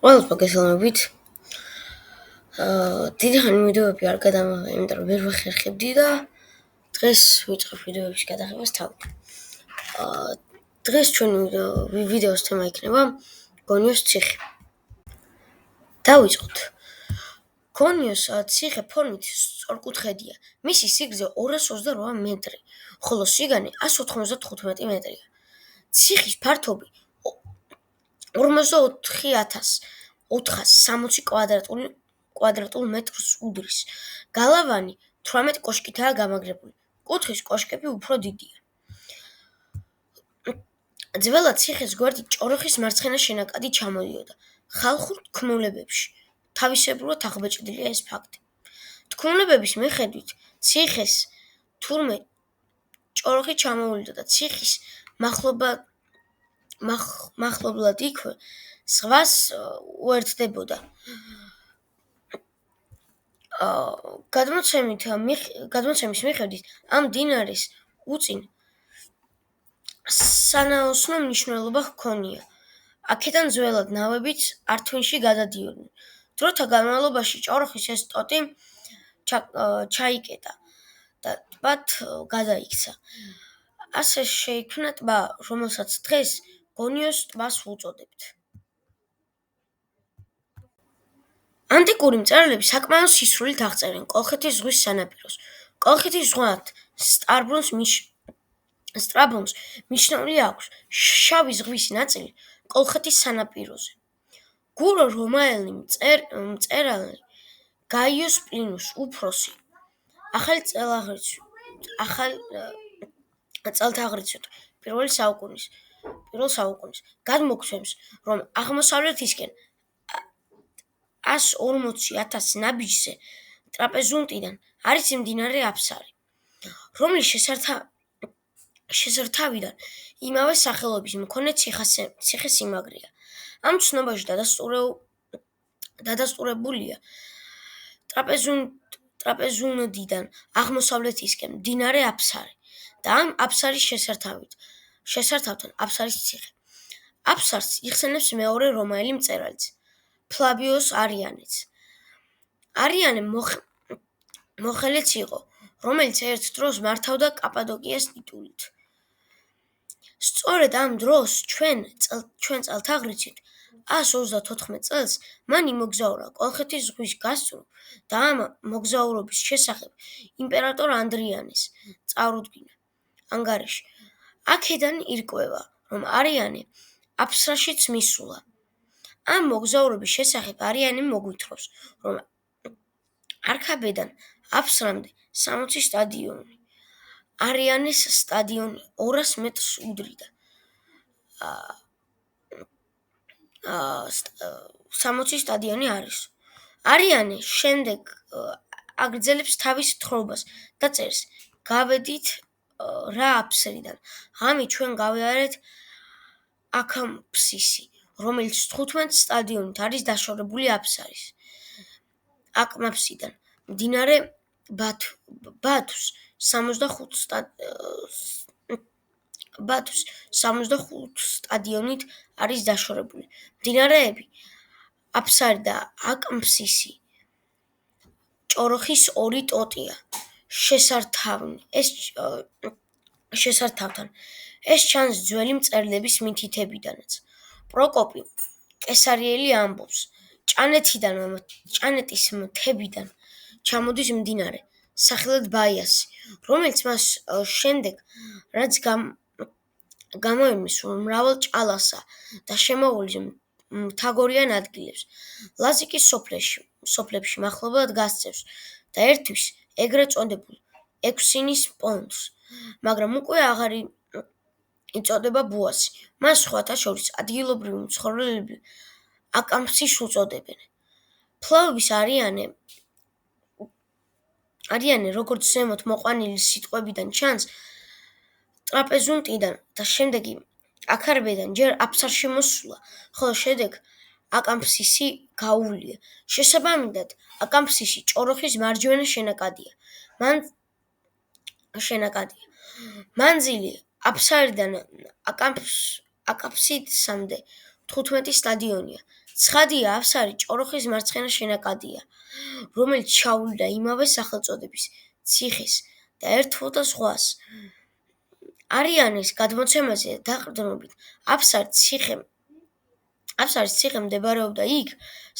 ყველას მოგესალმებით. დიდი ხანი ვიდეოები არ გადამავა, იმიტომ რომ ვერ ვახერხებდი და დღეს ვიწყებ ვიდეოების გადაღებას თავით. დღეს ჩვენი ვიდეოს თემა იქნება გონიოს ციხე. დავიწყოთ. გონიოს ციხე ფორმით სწორკუთხედია. მისი სიგრძე 228 მეტრი, ხოლო სიგანე 195 მეტრია. ციხის ფართობი 44,460 კვადრატულ მეტრს უდრის. გალავანი 18 კოშკითაა გამაგრებული. კუთხის კოშკები უფრო დიდია. ძველად ციხეს გვერდი ჭოროხის მარცხენა შენაკადი ჩამოდიოდა. ხალხურ თქმულებებში თავისებურად აღბეჭდილია ეს ფაქტი. თქმულებების მიხედვით ციხეს თურმე ჭოროხი ჩამოვლიდა და ციხის მახლობლად იქვე ზღვას უერთდებოდა. გადმოცემის მიხედვით ამ მდინარეს უწინ სანაოსნო მნიშვნელობა ჰქონია. აქედან ძველად ნავებიც ართვინში გადადიოდნენ. დროთა განმავლობაში ჭოროხის ეს ტოტი ჩაიკეტა და ტბად გადაიქცა. ასე შეიქმნა ტბა, რომელსაც დღეს გონიოს ტბას ვუწოდებთ. ანტიკური მწერლები საკმაო სისრულით აღწერენ კოლხეთის ზღვის სანაპიროს. კოლხეთის ზღვად სტრაბონს მიჩნეული აქვს შავი ზღვის ნაწილი კოლხეთის სანაპიროზე. გურო რომაელი მწერალი გაიუს პლინიუს უფროსი ახალი წელთაღრიცხვით პირველ საუკუნის გადმოგვცემს, რომ აღმოსავლეთისკენ 140,000 ნაბიჯზე ტრაპეზუნტიდან არის მდინარე აფსარი, რომლის შესართავიდან იმავე სახელობის მქონე ციხესიმაგრეა. ამ ცნობაში დადასტურებულია ტრაპეზუნდიდან აღმოსავლეთისკენ მდინარე აფსარი და ამ აფსარის შესართავთან აფსარის ციხე. აფსარს იხსენებს მეორე რომაელი მწერალიც ფლავიუს არიანეც. არიანე მოხელეც იყო, რომელიც ერთ დროს მართავდა კაპადოკიას ტიტულით. სწორედ ამ დროს ჩვენ წელთაღრიცხვით 134 წელს მან იმოგზაურა კოლხეთის ზღვის გასწვრივ და ამ მოგზაურობის შესახებ იმპერატორ ადრიანეს წარუდგინა ანგარიში. აქედან ირკვევა, რომ არიანე აფსრაშიც მისულა. ამ მოგზაურობის შესახებ არიანე მოგვითხრობს, რომ არქაბედან აფსრამდე 60 სტადიონი. არიანეს სტადიონი 200 მეტრს უდრიდა. 60 სტადიონი არის. არიანე შემდეგ აგრძელებს თავის თხრობას და წერს: გავედით რა აფსრიდან, ღამით ჩვენ გავიარეთ აკამფსისი, რომელიც 15 სტადიონით არის დაშორებული აფსარის აკამფსიდან. მდინარე ბათუს 65 სტადიონით არის დაშორებული. მდინარეები აფსარი და აკამფსისი ჭოროხის ორი ტოტია შესართავთან. ეს ჩანს ძველი მწერლების მითითებიდანაც. პროკოპი კესარიელი ამბობს, ჭანეტის მთებიდან ჩამოდის მდინარე, სახელად ბაიასი, რომელიც მას შემდეგ, რაც გამოემის მრავალ ჭალასა და შემოუვლის მთაგორიან ადგილებს, ლაზიკის სოფლებში მახლობლად გასცემს და ერთვის ეგრეთ წოდებულ ექვსინის პონტს, მაგრამ უკვე აღარ იწოდება ბუასი. მას სხვათა შორის ადგილობრივი მცხოვრებლები აკამფსის უწოდებენ. ფლავიუს არიანე, როგორც ზემოთ მოყვანილი სიტყვებიდან ჩანს, ტრაპეზუნტიდან და შემდეგ აქარბედან ჯერ აფსარში მოსულა, ხოლო შემდეგ აკამფსისი გაუვლია. შესაბამისად, აკამფსისი ჭოროხის მარჯვენა შენაკადია. მანძილი აფსარიდან აკამფსისამდე 15 სტადიონია. ცხადია, აფსარი ჭოროხის მარცხენა შენაკადია, რომელიც ჩაუვლიდა იმავე სახელწოდების ციხეს და ერთვოდა ზღვას. არიანის გადმოცემაზე დაყრდნობით, აფსარის ციხე მდებარეობდა იქ,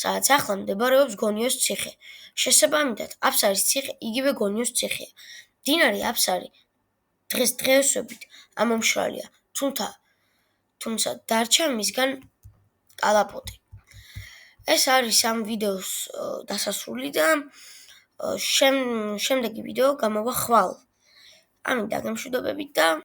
სადაც ახლა მდებარეობს გონიოს ციხე. შესაბამისად, აფსარის ციხე იგივე გონიოს ციხეა. მდინარე აფსარი დღესდღეობით ამომშრალია, თუმცა დარჩა მისგან კალაპოტი. ეს არის ამ ვიდეოს დასასრული და შემდეგი ვიდეო გამოვა ხვალ. ამით დაგემშვიდობებით და